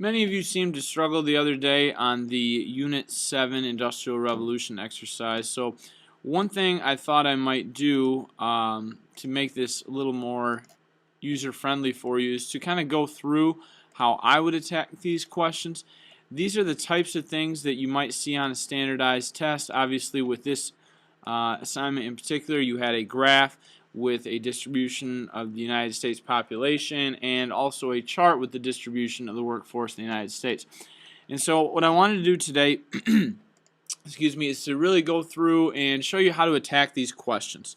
Many of you seemed to struggle the other day on the Unit 7 Industrial Revolution exercise. So one thing I thought I might do to make this a little more user-friendly for you is to kind of go through how I would attack these questions. These are the types of things that you might see on a standardized test. Obviously, with this assignment in particular, you had a graph with a distribution of the United States population and also a chart with the distribution of the workforce in the United States. And so what I wanted to do today excuse me, is to really go through and show you how to attack these questions.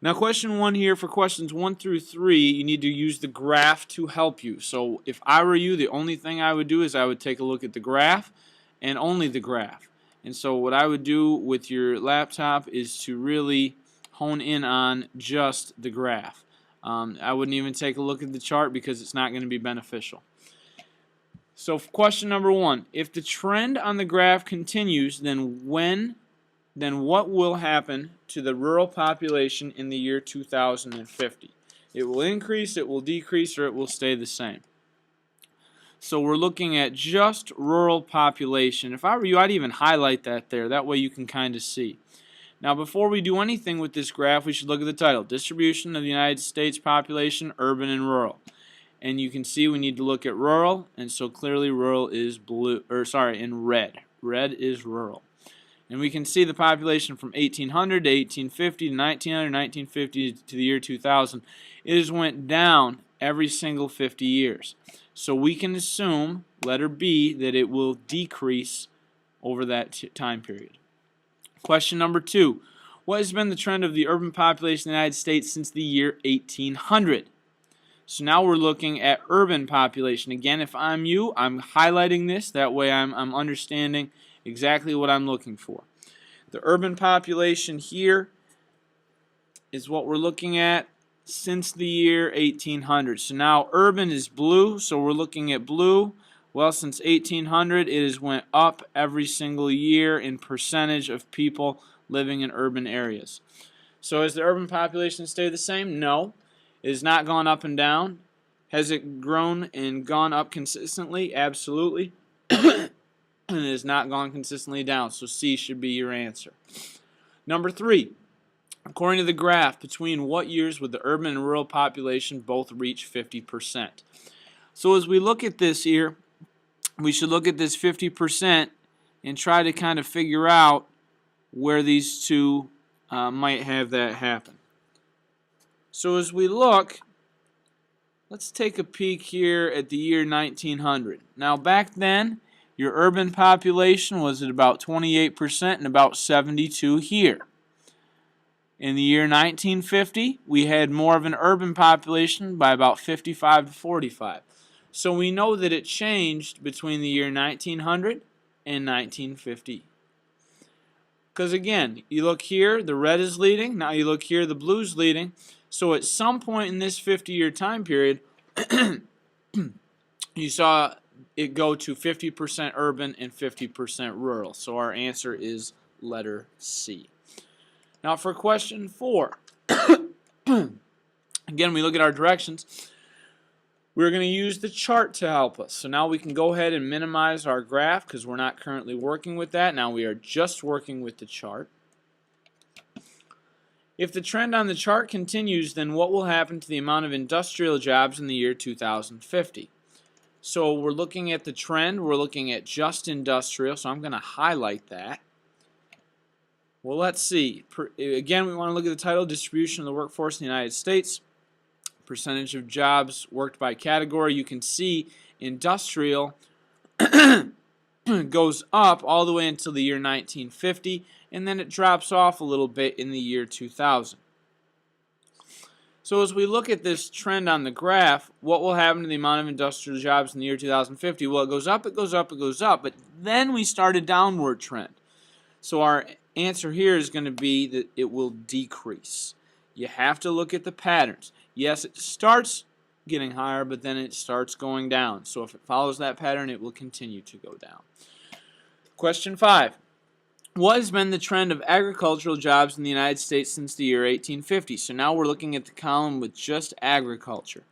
Now, question 1 here, for questions 1 through 3, you need to use the graph to help you. So if I were you, the only thing I would do is I would take a look at the graph and only the graph. And so what I would do with your laptop is to really hone in on just the graph. I wouldn't even take a look at the chart because it's not going to be beneficial. So question number 1, if the trend on the graph continues, then what will happen to the rural population in the year 2050? It will increase, it will decrease, or it will stay the same. So we're looking at just rural population. If I were you, I'd even highlight that there. That way you can kind of see. Now, before we do anything with this graph, we should look at the title, Distribution of the United States Population, Urban and Rural. And you can see we need to look at rural, and so clearly rural is in red. Red is rural. And we can see the population from 1800 to 1850 to 1900, 1950 to the year 2000. It has went down every single 50 years. So we can assume, letter B, that it will decrease over that time period. Question number 2. What has been the trend of the urban population in the United States since the year 1800? So now we're looking at urban population. Again, if I'm you, I'm highlighting this. That way I'm understanding exactly what I'm looking for. The urban population here is what we're looking at since the year 1800. So now urban is blue, so we're looking at blue. Well, since 1800, it has went up every single year in percentage of people living in urban areas. So has the urban population stayed the same? No. It has not gone up and down. Has it grown and gone up consistently? Absolutely. And it has not gone consistently down. So C should be your answer. Number 3. According to the graph, between what years would the urban and rural population both reach 50%? So as we look at this here, we should look at this 50% and try to kind of figure out where these two might have that happen. So as we look, let's take a peek here at the year 1900. Now back then, your urban population was at about 28% and about 72% here. In the year 1950, we had more of an urban population by about 55 to 45. So we know that it changed between the year 1900 and 1950. Because again, you look here, the red is leading. Now you look here, the blue is leading. So at some point in this 50-year time period, you saw it go to 50% urban and 50% rural. So our answer is letter C. Now for question 4, again, we look at our directions. We're going to use the chart to help us. So now we can go ahead and minimize our graph because we're not currently working with that. Now we are just working with the chart. If the trend on the chart continues, then what will happen to the amount of industrial jobs in the year 2050? So we're looking at the trend. We're looking at just industrial, so I'm going to highlight that. Well, let's see. Again, we want to look at the title, Distribution of the Workforce in the United States. Percentage of jobs worked by category. You can see industrial goes up all the way until the year 1950, and then it drops off a little bit in the year 2000. So as we look at this trend on the graph, what will happen to the amount of industrial jobs in the year 2050? Well, it goes up, it goes up, it goes up, but then we start a downward trend. So our answer here is going to be that it will decrease. You have to look at the patterns. Yes, it starts getting higher, but then it starts going down. So if it follows that pattern, it will continue to go down. Question 5. What has been the trend of agricultural jobs in the United States since the year 1850? So now we're looking at the column with just agriculture.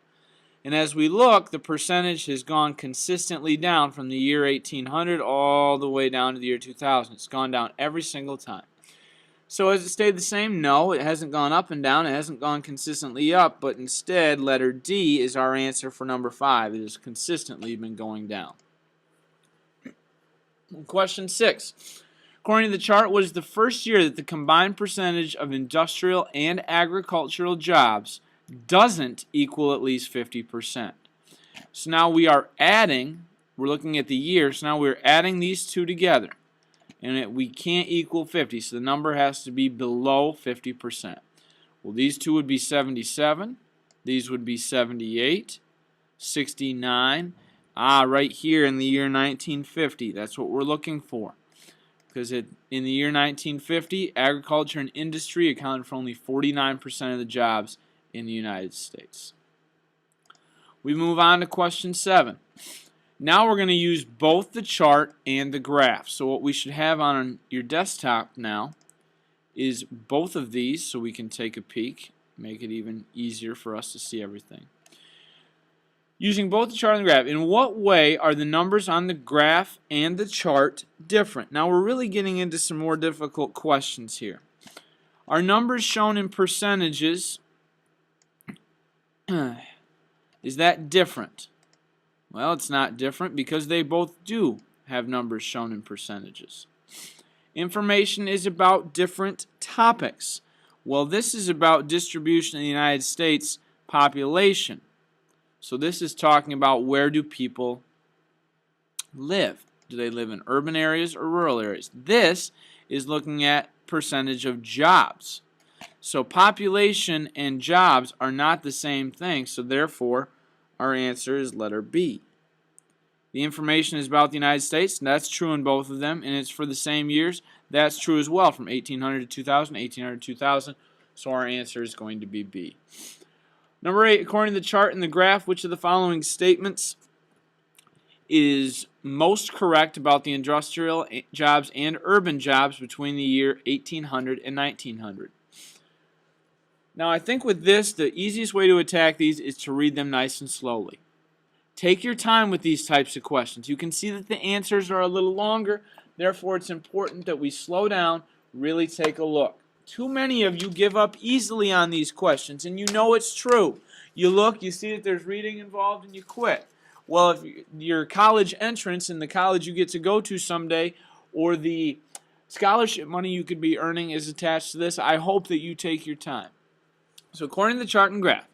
And as we look, the percentage has gone consistently down from the year 1800 all the way down to the year 2000. It's gone down every single time. So has it stayed the same? No, it hasn't gone up and down. It hasn't gone consistently up, but instead, letter D is our answer for number 5. It has consistently been going down. Question 6. According to the chart, what is the first year that the combined percentage of industrial and agricultural jobs doesn't equal at least 50%? So now we are adding, we're looking at the year, so now we're adding these two together. And we can't equal 50, so the number has to be below 50%. Well, these two would be 77, these would be 78, 69, right here in the year 1950. That's what we're looking for. Because in the year 1950, agriculture and industry accounted for only 49% of the jobs in the United States. We move on to question 7. Now we're going to use both the chart and the graph. So what we should have on your desktop now is both of these, so we can take a peek, make it even easier for us to see everything. Using both the chart and the graph, in what way are the numbers on the graph and the chart different? Now we're really getting into some more difficult questions here. Are numbers shown in percentages, is that different? Well, it's not different because they both do have numbers shown in percentages. Information is about different topics. Well, this is about distribution in the United States population. So this is talking about where do people live. Do they live in urban areas or rural areas? This is looking at percentage of jobs. So population and jobs are not the same thing, so therefore our answer is letter B. The information is about the United States, and that's true in both of them, and it's for the same years. That's true as well, from 1800 to 2000, 1800 to 2000, so our answer is going to be B. Number 8, according to the chart and the graph, which of the following statements is most correct about the industrial jobs and urban jobs between the year 1800 and 1900? Now, I think with this, the easiest way to attack these is to read them nice and slowly. Take your time with these types of questions. You can see that the answers are a little longer, therefore it's important that we slow down, really take a look. Too many of you give up easily on these questions, and you know it's true. You look, you see that there's reading involved, and you quit. Well, if your college entrance in the college you get to go to someday, or the scholarship money you could be earning is attached to this, I hope that you take your time. So according to the chart and graph,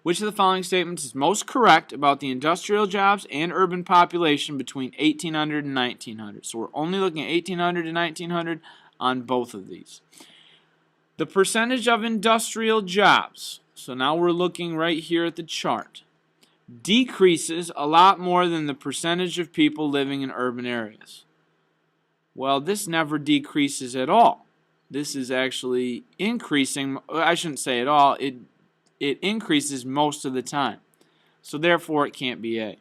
which of the following statements is most correct about the industrial jobs and urban population between 1800 and 1900? So we're only looking at 1800 and 1900 on both of these. The percentage of industrial jobs, so now we're looking right here at the chart, decreases a lot more than the percentage of people living in urban areas. Well, this never decreases at all. This is actually increasing. I shouldn't say at all. It increases most of the time. So therefore, it can't be A.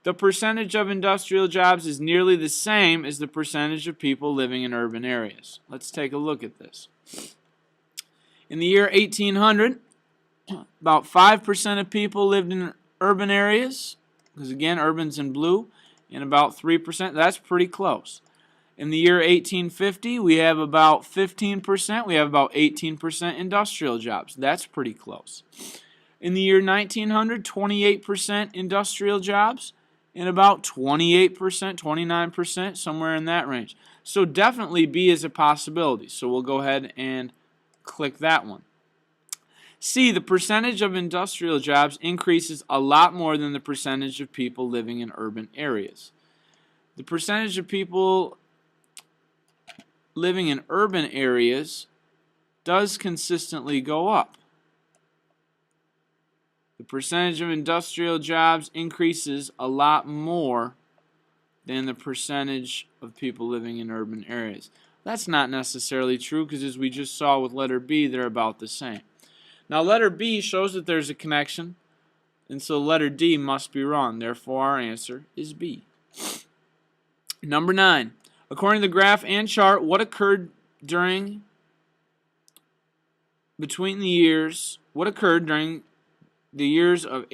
The percentage of industrial jobs is nearly the same as the percentage of people living in urban areas. Let's take a look at this. In the year 1800, about 5% of people lived in urban areas, because again, urban's in blue, and about 3%. That's pretty close. In the year 1850, we have about 15%. We have about 18% industrial jobs. That's pretty close. In the year 1900, 28% industrial jobs and about 28%, 29%, somewhere in that range. So definitely B is a possibility. So we'll go ahead and click that one. C, the percentage of industrial jobs increases a lot more than the percentage of people living in urban areas. The percentage of people living in urban areas does consistently go up. The percentage of industrial jobs increases a lot more than the percentage of people living in urban areas. That's not necessarily true because as we just saw with letter B, they're about the same. Now letter B shows that there's a connection, and so letter D must be wrong. Therefore, our answer is B. Number 9. According to the graph and chart, what occurred during the years of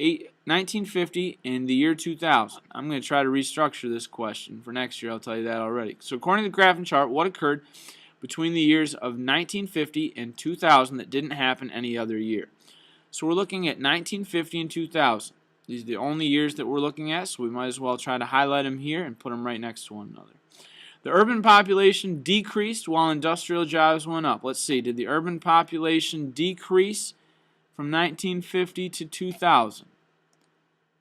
1950 and the year 2000. I'm going to try to restructure this question for next year. I'll tell you that already. So according to the graph and chart, what occurred between the years of 1950 and 2000 that didn't happen any other year? So we're looking at 1950 and 2000. These are the only years that we're looking at, so we might as well try to highlight them here and put them right next to one another. The urban population decreased while industrial jobs went up. Let's see, did the urban population decrease from 1950 to 2000?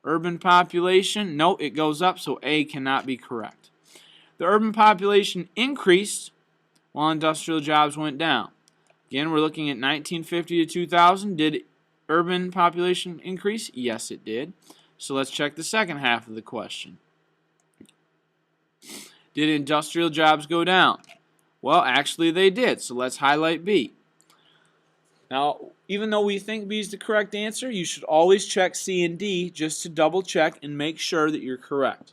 Urban population, no, it goes up, so A cannot be correct. The urban population increased while industrial jobs went down. Again, we're looking at 1950 to 2000. Did urban population increase? Yes, it did. So let's check the second half of the question. Did industrial jobs go down? Well, actually they did, so let's highlight B. Now, even though we think B is the correct answer, you should always check C and D just to double check and make sure that you're correct.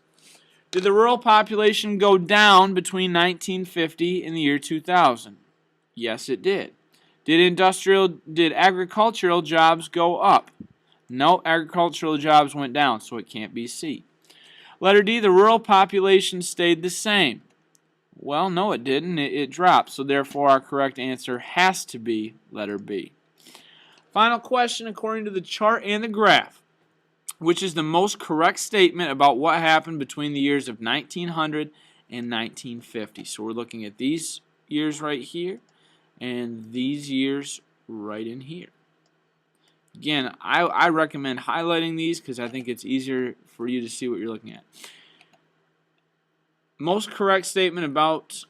Did the rural population go down between 1950 and the year 2000? Yes, it did. Did agricultural jobs go up? No, agricultural jobs went down, so it can't be C. Letter D, the rural population stayed the same. Well, no, it didn't. It dropped, so therefore our correct answer has to be letter B. Final question according to the chart and the graph. Which is the most correct statement about what happened between the years of 1900 and 1950? So we're looking at these years right here and these years right in here. Again, I recommend highlighting these because I think it's easier for you to see what you're looking at. Most correct statement about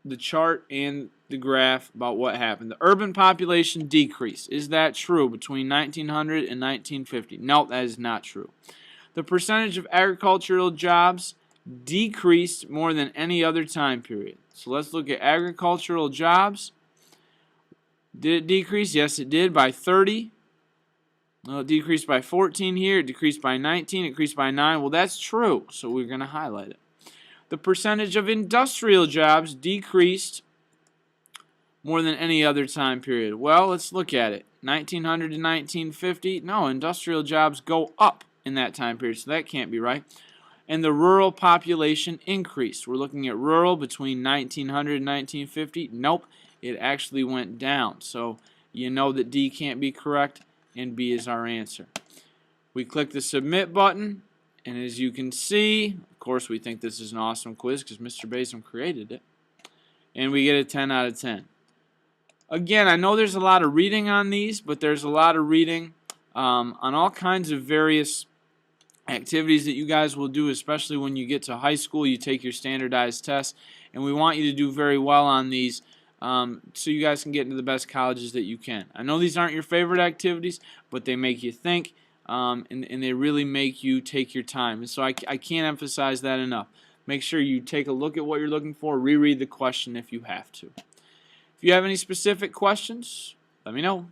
the chart and the graph about what happened. The urban population decreased. Is that true between 1900 and 1950? No, that is not true. The percentage of agricultural jobs decreased more than any other time period. So let's look at agricultural jobs. Did it decrease? Yes, it did, by 30. Well, it decreased by 14 here. It decreased by 19. It decreased by 9. Well, that's true, so we're going to highlight it. The percentage of industrial jobs decreased more than any other time period. Well, let's look at it. 1900 to 1950. No, industrial jobs go up in that time period, so that can't be right. And the rural population increased. We're looking at rural between 1900 and 1950. Nope, it actually went down. So you know that D can't be correct, and B is our answer. We click the submit button, and as you can see, of course we think this is an awesome quiz because Mr. Basem created it, and we get a 10 out of 10. Again, I know there's a lot of reading on these, but there's a lot of reading on all kinds of various activities that you guys will do, especially when you get to high school. You take your standardized tests, and we want you to do very well on these so you guys can get into the best colleges that you can. I know these aren't your favorite activities, but they make you think, and they really make you take your time. And so I can't emphasize that enough. Make sure you take a look at what you're looking for, reread the question if you have to. If you have any specific questions, let me know.